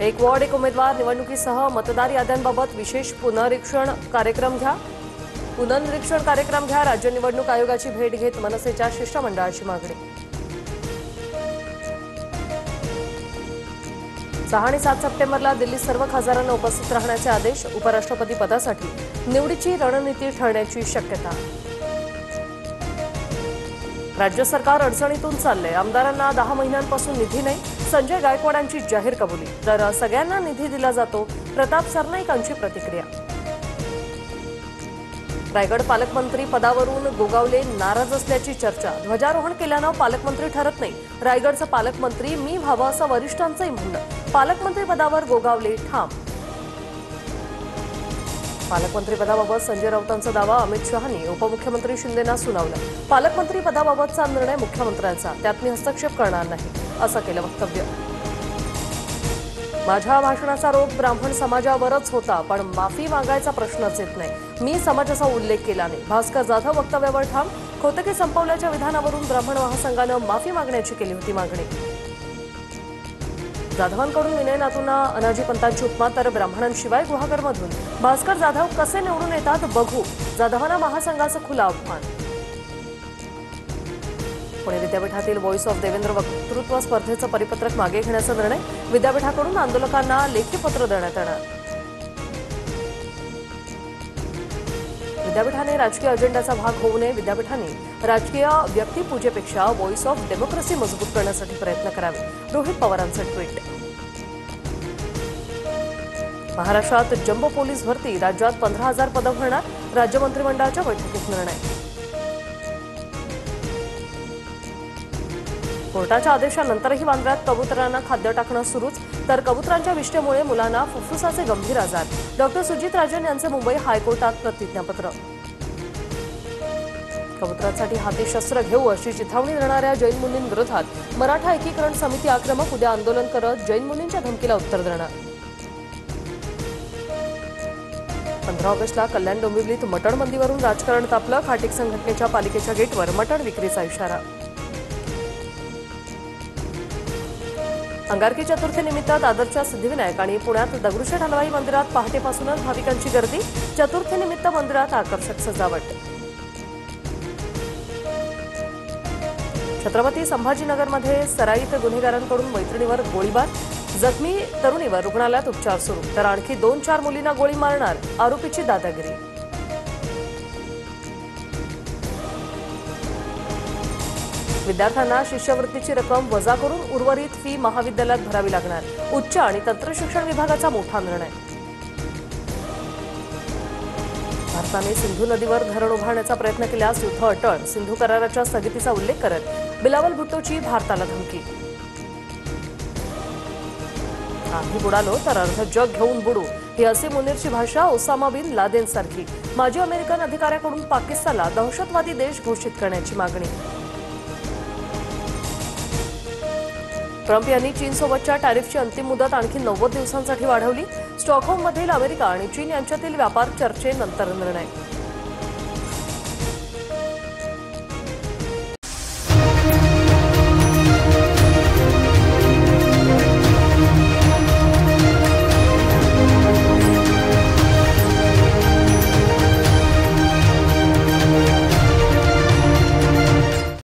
एक वॉर्ड एक उमेदवार निवडणुकीसह मतदार याद्यांबाबत विशेष पुनरीक्षण कार्यक्रम घ्या। राज्य निवडणूक आयोगाची भेट घेत मनसेच्या शिष्टमंडळाची मागणी। 6 आणि 7 सप्टेंबरला दिल्लीत सर्व खासदारांना उपस्थित राहण्याचे आदेश। उपराष्ट्रपती पदासाठी निवडीची रणनीती ठरण्याची शक्यता। राज्य सरकार अडचणीतून चालले, आमदारांना 10 महिन्यांपासून निधी नाही। संजय गायकवाडांची जाहीर कबुली, तर सगळ्यांना निधी दिला जातो। प्रताप सरनाईकांची प्रतिक्रिया। रायगड पालकमंत्री पदावरून गोगावले नाराज असल्याची चर्चा। ध्वजारोहण केल्यानं पालकमंत्री ठरत नाही। रायगडचा पालकमंत्री मी व्हावं असं वरिष्ठांचंही म्हणणं। पालकमंत्री पदावर गोगावले ठाम। पालकमंत्री पदाबाबत संजय राऊतांचा दावा अमित शहांनी उपमुख्यमंत्री शिंदेंना सुनावला। पालकमंत्री पदाबाबतचा निर्णय मुख्यमंत्र्यांचा, त्यात मी हस्तक्षेप करणार नाही असं केलं वक्तव्य। माझ्या भाषणाचा रोग ब्राह्मण समाजावरच होता, पण माफी मागायचा प्रश्नच येत नाही। मी समाजाचा उल्लेख केला नाही। भास्कर जाधव वक्तव्यावर ठाम। खोतके संपवल्याच्या विधानावरून ब्राह्मण महासंघानं माफी मागण्याची केली होती मागणी। जाधवांकडून विनय नातूंना अनाजी पंतांची उपमा, तर ब्राह्मणांशिवाय गुहागरमधून भास्कर जाधव कसे निवडून येतात बघू। जाधवांना महासंघाचं खुलं आव्हान। पुणे विद्यापीठातील व्हॉइस ऑफ देवेंद्र वक्तृत्व स्पर्धेचं परिपत्रक मागे घेण्याचा निर्णय। विद्यापीठाकडून आंदोलकांना लेखी पत्र देण्यात येणार। विद्यापीठाने राजकीय अजेंडाचा भाग होऊ नये। विद्यापीठाने राजकीय व्यक्तिपूजेपेक्षा व्हॉइस ऑफ डेमोक्रेसी मजबूत करण्यासाठी प्रयत्न करावे। रोहित पवारांचं ट्विट। महाराष्ट्रात जम्बो पोलीस भरती, राज्यात 15,000 पदं भरणार। राज्य मंत्रिमंडळाच्या बैठकीत निर्णय। कोर्टाच्या आदेशानंतरही वांद्र्यात कबुतरांना खाद्य टाकणं सुरूच, तर कबुतरांच्या विष्ठेमुळे मुलांना फुफ्फुसाचे गंभीर आजार। डॉक्टर सुजित राजन यांचे मुंबई हायकोर्टात प्रतिज्ञापत्र। कबुतरांसाठी हाती शस्त्र घेऊ अशी चिथावणी देणाऱ्या जैन मुलींविरोधात मराठा एकीकरण समिती आक्रमक। उद्या आंदोलन करत जैन मुलींच्या धमकीला उत्तर देणार। 15 ऑगस्टला कल्याण डोंबिवलीत मटण बंदीवरून राजकारण तापलं। खाटीक संघटनेच्या पालिकेच्या गेटवर मटण विक्रीचा इशारा। अंगारकी चतुर्थीनिमित्त दादरच्या सिद्धिविनायक आणि पुण्यात दगडूशेठ हलवाई मंदिरात पहाटेपासूनच भाविकांची गर्दी। चतुर्थीनिमित्त मंदिरात आकर्षक सजावट। छत्रपती संभाजीनगरमध्ये सराईत गुन्हेगारांकडून मैत्रिणीवर गोळीबार। जखमी तरुणीवर रुग्णालयात उपचार सुरू, तर आणखी 2-4 मुलींना गोळी मारणार आरोपीची दादागिरी। विद्यार्थ्यांना शिष्यवृत्तीची रक्कम वजा करून उर्वरित फी महाविद्यालयात भरावी लागणार। उच्च आणि तंत्रशिक्षण विभागाचा मोठा निर्णय। भारताने सिंधू नदीवर धरण उभारण्याचा प्रयत्न केल्यास युद्ध अटळ। सिंधू कराराच्या स्थगितीचा उल्लेख करत बिलावल भुट्टोची भारताला धमकी। आम्ही बुडालो तर अर्ध जग घेऊन बुडू, ही असीम मुनीरची भाषा ओसामा बिन लादेन सारखी। माजी अमेरिकन अधिकाऱ्याकडून पाकिस्तानला दहशतवादी देश घोषित करण्याची मागणी। ट्रम्प यांनी चीनसोबतच्या टॅरिफची अंतिम मुदत आणखी 90 दिवसांसाठी वाढवली। स्टॉकहोममधील अमेरिका आणि चीन यांच्यातील व्यापार चर्चेनंतर निर्णय।